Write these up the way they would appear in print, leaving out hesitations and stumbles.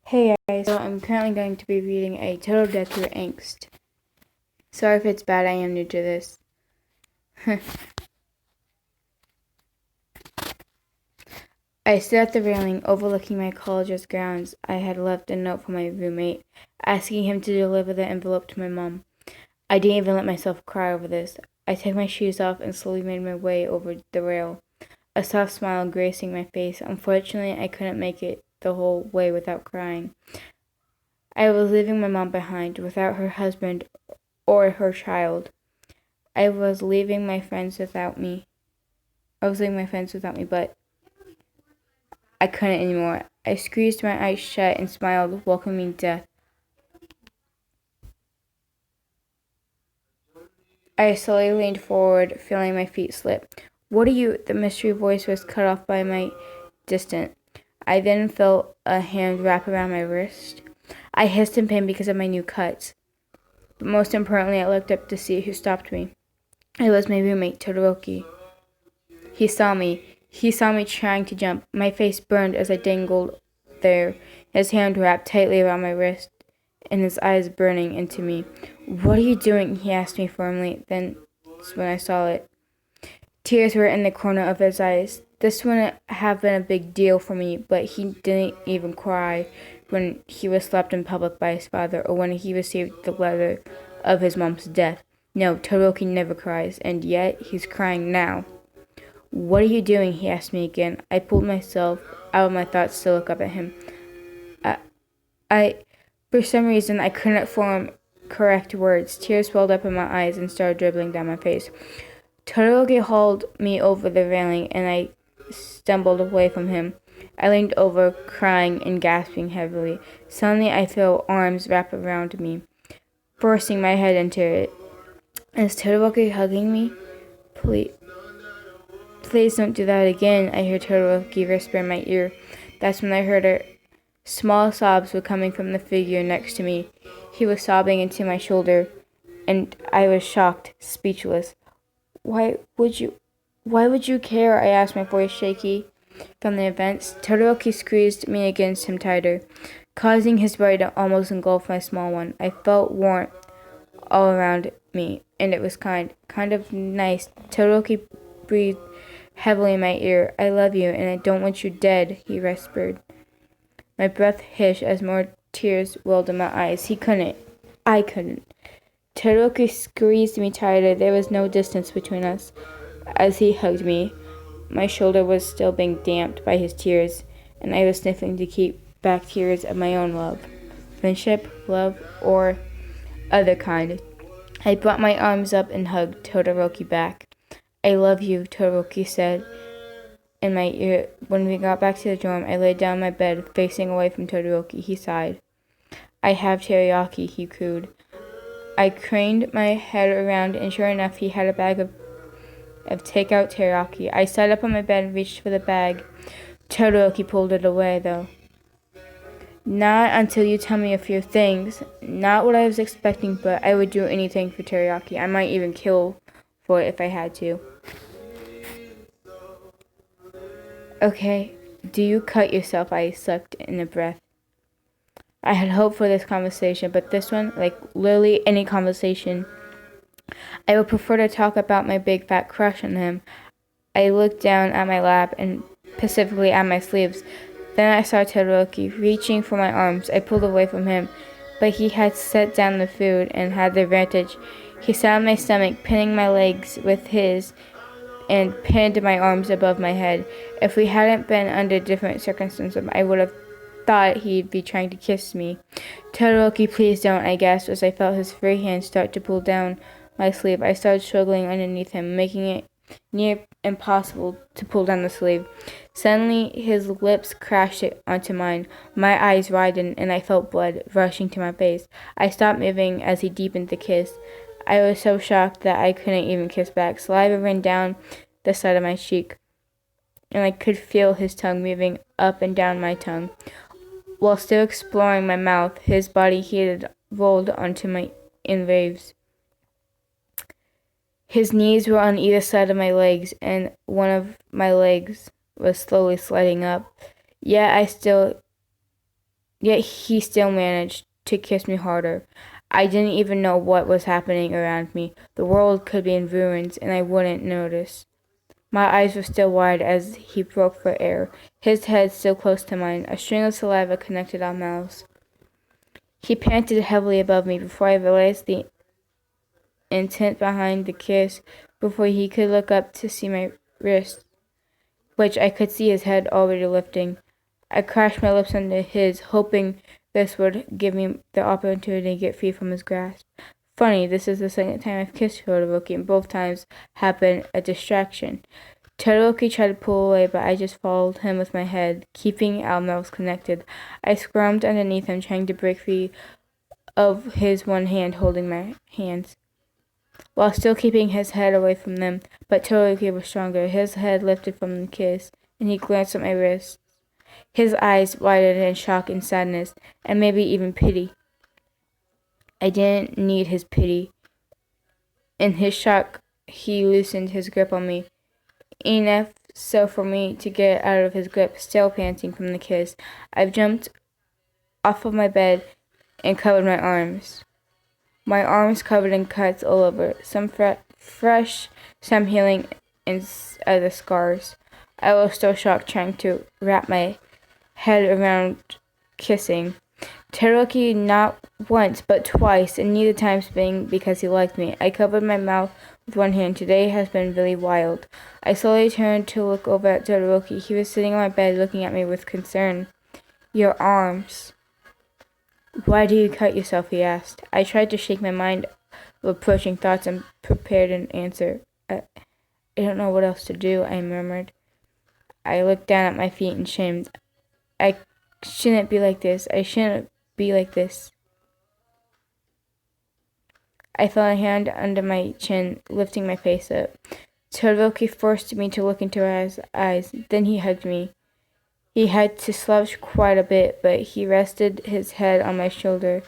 Hey guys, so I'm currently going to be reading a Tododeku angst. Sorry if it's bad, I am new to this. I stood at the railing overlooking my college's grounds. I had left a note for my roommate, asking him to deliver the envelope to my mom. I didn't even let myself cry over this. I took my shoes off and slowly made my way over the rail, a soft smile gracing my face. Unfortunately, I couldn't make it the whole way without crying. I was leaving my mom behind, without her husband or her child. I was leaving my friends without me. But I couldn't anymore. I squeezed my eyes shut and smiled, welcoming death. I slowly leaned forward, feeling my feet slip. "What are you?" The mystery voice was cut off by my distant. I then felt a hand wrap around my wrist. I hissed in pain because of my new cuts. But most importantly, I looked up to see who stopped me. It was my roommate, Tododeku. He saw me. He saw me trying to jump. My face burned as I dangled there, his hand wrapped tightly around my wrist, and his eyes burning into me. "What are you doing?" he asked me firmly. Then, when I saw it, tears were in the corner of his eyes. This wouldn't have been a big deal for me, but he didn't even cry when he was slapped in public by his father or when he received the letter of his mom's death. No, Tododeku never cries, and yet he's crying now. "What are you doing?" he asked me again. I pulled myself out of my thoughts to look up at him. For some reason, I couldn't form correct words. Tears welled up in my eyes and started dribbling down my face. Tododeku hauled me over the railing, and I stumbled away from him. I leaned over, crying and gasping heavily. Suddenly, I felt arms wrap around me, forcing my head into it. Is Tododeku hugging me? Please don't do that again," I heard Tododeku whisper in my ear. That's when I heard her. Small sobs were coming from the figure next to me. He was sobbing into my shoulder, and I was shocked, speechless. Why would you care?" I asked, my voice shaky from the events. Tododeku squeezed me against him tighter, causing his body to almost engulf my small one. I felt warmth all around me, and it was kind of nice. Tododeku breathed heavily in my ear. "I love you, and I don't want you dead," he whispered. My breath hissed as more tears welled in my eyes. He couldn't. I couldn't. Tododeku squeezed me tighter. There was no distance between us. As he hugged me, my shoulder was still being damped by his tears, and I was sniffling to keep back tears of my own love. Friendship, love, or other kind. I brought my arms up and hugged Tododeku back. "I love you," Tododeku said in my ear. When we got back to the dorm, I laid down on my bed, facing away from Tododeku. He sighed. "I have teriyaki," he cooed. I craned my head around, and sure enough, he had a bag of takeout teriyaki. I sat up on my bed and reached for the bag. Tododeku pulled it away, though. "Not until you tell me a few things." Not what I was expecting, but I would do anything for teriyaki. I might even kill for it if I had to. "Okay, do you cut yourself?" I sucked in a breath. I had hoped for this conversation, but this one, like literally any conversation, I would prefer to talk about my big fat crush on him. I looked down at my lap and specifically at my sleeves. Then I saw Tododeku reaching for my arms. I pulled away from him, but he had set down the food and had the advantage. He sat on my stomach, pinning my legs with his, and pinned my arms above my head. If we hadn't been under different circumstances, I would have thought he'd be trying to kiss me. "Tododeku, please don't," I gasped as I felt his free hand start to pull down my sleeve. I started struggling underneath him, making it near impossible to pull down the sleeve. Suddenly, his lips crashed onto mine. My eyes widened, and I felt blood rushing to my face. I stopped moving as he deepened the kiss. I was so shocked that I couldn't even kiss back. Saliva ran down the side of my cheek, and I could feel his tongue moving up and down my tongue. While still exploring my mouth, his body heated, rolled onto me in waves. His knees were on either side of my legs, and one of my legs was slowly sliding up. Yet Yet he still managed to kiss me harder. I didn't even know what was happening around me. The world could be in ruins, and I wouldn't notice. My eyes were still wide as he broke for air, his head still close to mine. A string of saliva connected our mouths. He panted heavily above me before I realized the intent behind the kiss, before he could look up to see my wrist, which I could see his head already lifting. I crashed my lips into his, hoping this would give me the opportunity to get free from his grasp. Funny, this is the second time I've kissed Tododeku, and both times happened a distraction. Tododeku tried to pull away, but I just followed him with my head, keeping our mouths connected. I squirmed underneath him, trying to break free of his one hand holding my hands, while still keeping his head away from them. But Tododeku was stronger. His head lifted from the kiss, and he glanced at my wrist. His eyes widened in shock and sadness, and maybe even pity. I didn't need his pity. In his shock, he loosened his grip on me, enough so for me to get out of his grip, still panting from the kiss. I jumped off of my bed and covered my arms. My arms covered in cuts all over, some fresh, some healing, and other scars. I was still shocked, trying to wrap my head around kissing. Tododeku not once but twice, and neither times being because he liked me. I covered my mouth with one hand. Today has been really wild. I slowly turned to look over at Tododeku. He was sitting on my bed looking at me with concern. Your arms. Why do you cut yourself? He asked. I tried to shake my mind of approaching thoughts and prepared an answer. I don't know what else to do, I murmured. I looked down at my feet in shame. I shouldn't be like this. I shouldn't be like this. I felt a hand under my chin, lifting my face up. Tododeku forced me to look into his eyes. Then he hugged me. He had to slouch quite a bit, but he rested his head on my shoulder,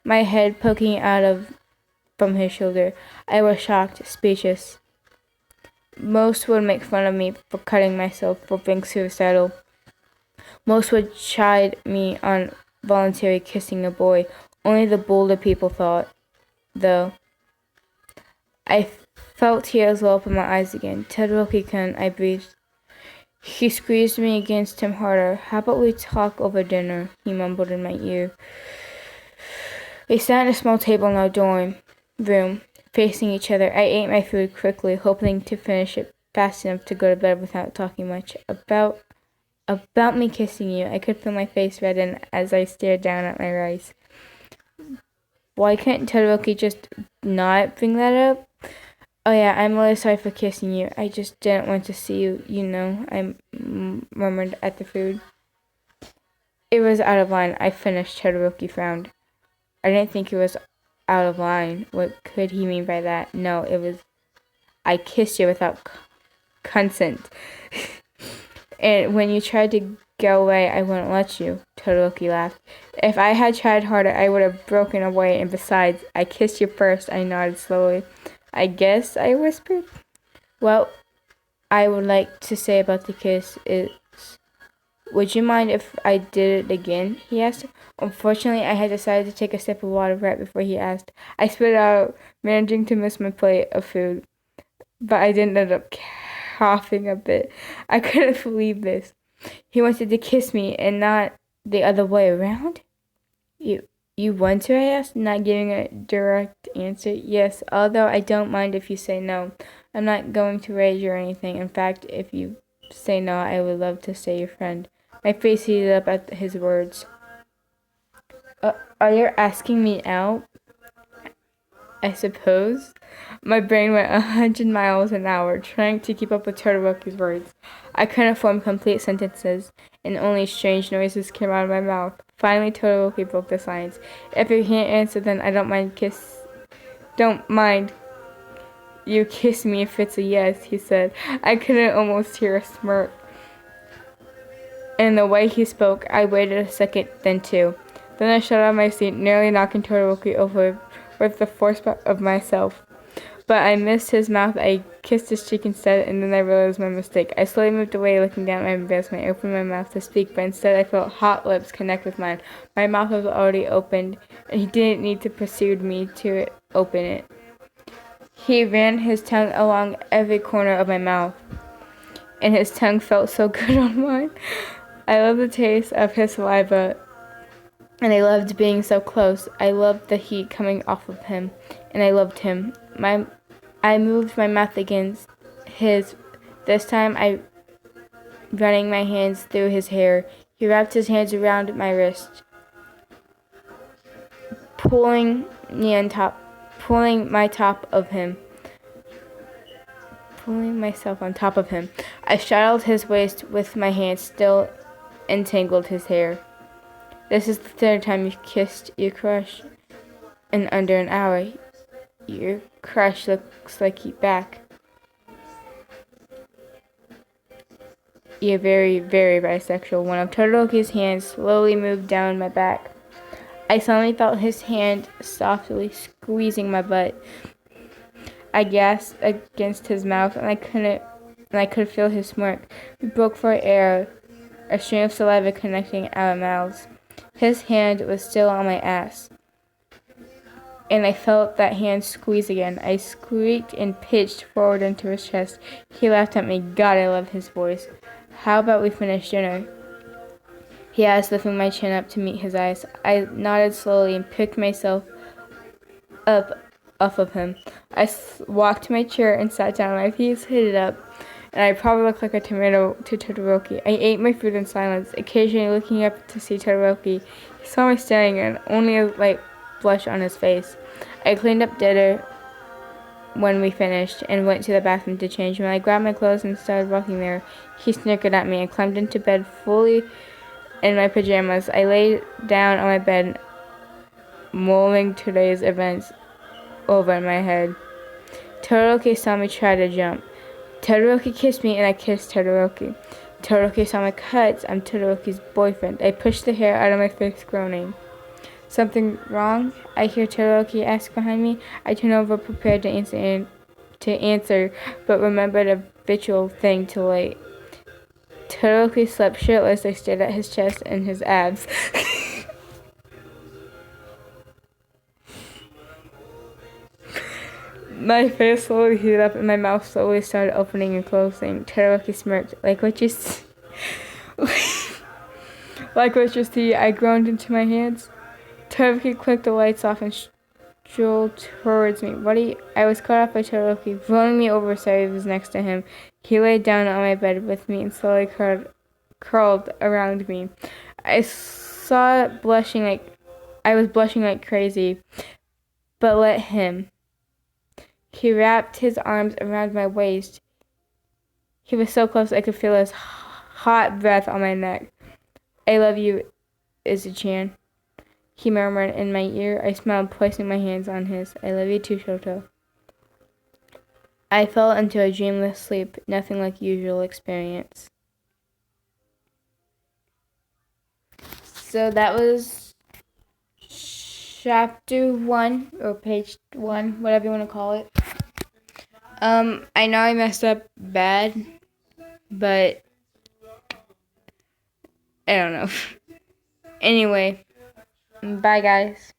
my head poking from his shoulder. I was shocked, speechless. Most would make fun of me for cutting myself, for being suicidal. Most would chide me on voluntarily kissing a boy. Only the bolder people thought, though. I felt tears well up in my eyes again. Tododeku-kun, I breathed. He squeezed me against him harder. How about we talk over dinner? He mumbled in my ear. We sat at a small table in our dorm room, facing each other. I ate my food quickly, hoping to finish it fast enough to go to bed without talking much. About me kissing you. I could feel my face redden as I stared down at my rice. Why couldn't Tododeku just not bring that up? Oh yeah, I'm really sorry for kissing you. I just didn't want to see you, I murmured at the food. It was out of line. I finished. Tododeku frowned. I didn't think it was out of line. What could he mean by that? No, it was, I kissed you without consent. And when you tried to go away, I wouldn't let you. Tododeku laughed. If I had tried harder, I would have broken away, and besides, I kissed you first. I nodded slowly. I guess, I whispered. Well, I would like to say about the kiss is, would you mind if I did it again? He asked. Unfortunately, I had decided to take a sip of water right before he asked. I spit out, managing to miss my plate of food, but I didn't end up coughing a bit. I couldn't believe this. He wanted to kiss me and not the other way around? You want to, I asked, not giving a direct answer. Yes, although I don't mind if you say no. I'm not going to rage or anything. In fact, if you say no, I would love to stay your friend. My face heated up at his words. Are you asking me out? I suppose. My brain went 100 miles an hour, trying to keep up with Tododeku's words. I couldn't form complete sentences, and only strange noises came out of my mouth. Finally, Tododeku broke the silence. If you can't answer, then I don't mind you kiss me if it's a yes, he said. I couldn't almost hear a smirk. And the way he spoke, I waited a second, then two. Then I shot out of my seat, nearly knocking Tododeku over with the force of myself. But I missed his mouth. I kissed his cheek instead, and then I realized my mistake. I slowly moved away, looking down at my embarrassment. I opened my mouth to speak, but instead I felt hot lips connect with mine. My mouth was already opened, and he didn't need to persuade me to open it. He ran his tongue along every corner of my mouth, and his tongue felt so good on mine. I loved the taste of his saliva, and I loved being so close. I loved the heat coming off of him, and I loved him. I moved my mouth against his. This time I running my hands through his hair. He wrapped his hands around my wrist, pulling myself on top of him. I straddled his waist with my hands, still entangled his hair. This is the third time you've kissed your crush in under an hour. Your crush looks like you back. You're very, very bisexual. One of Tododeku's hands slowly moved down my back. I suddenly felt his hand softly squeezing my butt. I gasped against his mouth, and I could feel his smirk. We broke for air, a stream of saliva connecting our mouths. His hand was still on my ass, and I felt that hand squeeze again. I squeaked and pitched forward into his chest. He laughed at me. God, I loved his voice. How about we finish dinner? He asked, lifting my chin up to meet his eyes. I nodded slowly and picked myself up off of him. I walked to my chair and sat down. My face heated up, and I probably looked like a tomato to Tododeku. I ate my food in silence, occasionally looking up to see Tododeku. He saw me staring, and only a light blush on his face. I cleaned up dinner when we finished and went to the bathroom to change. When I grabbed my clothes and started walking there, he snickered at me. I climbed into bed fully in my pajamas. I lay down on my bed, mulling today's events over in my head. Tododeku saw me try to jump. Tododeku kissed me, and I kissed Tododeku. Tododeku saw my cuts. I'm Tododeku's boyfriend. I pushed the hair out of my face, groaning. Something wrong? I hear Tododeku ask behind me. I turn over, prepared to answer, but remembered a habitual thing too late. Tododeku slept shirtless. I stared at his chest and his abs. My face slowly heated up, and my mouth slowly started opening and closing. Tododeku smirked. Like what you see, I groaned into my hands. Tododeku clicked the lights off and strolled towards me. I was caught up by Tododeku, rolling me over so I was next to him. He laid down on my bed with me and slowly curled around me. I was blushing like crazy, but let him. He wrapped his arms around my waist. He was so close I could feel his hot breath on my neck. I love you, Izzy-chan, he murmured in my ear. I smiled, placing my hands on his. I love you too, Shoto. I fell into a dreamless sleep, nothing like usual experience. So that was chapter 1, or page 1, whatever you want to call it. I know I messed up bad, but I don't know. Anyway, bye guys.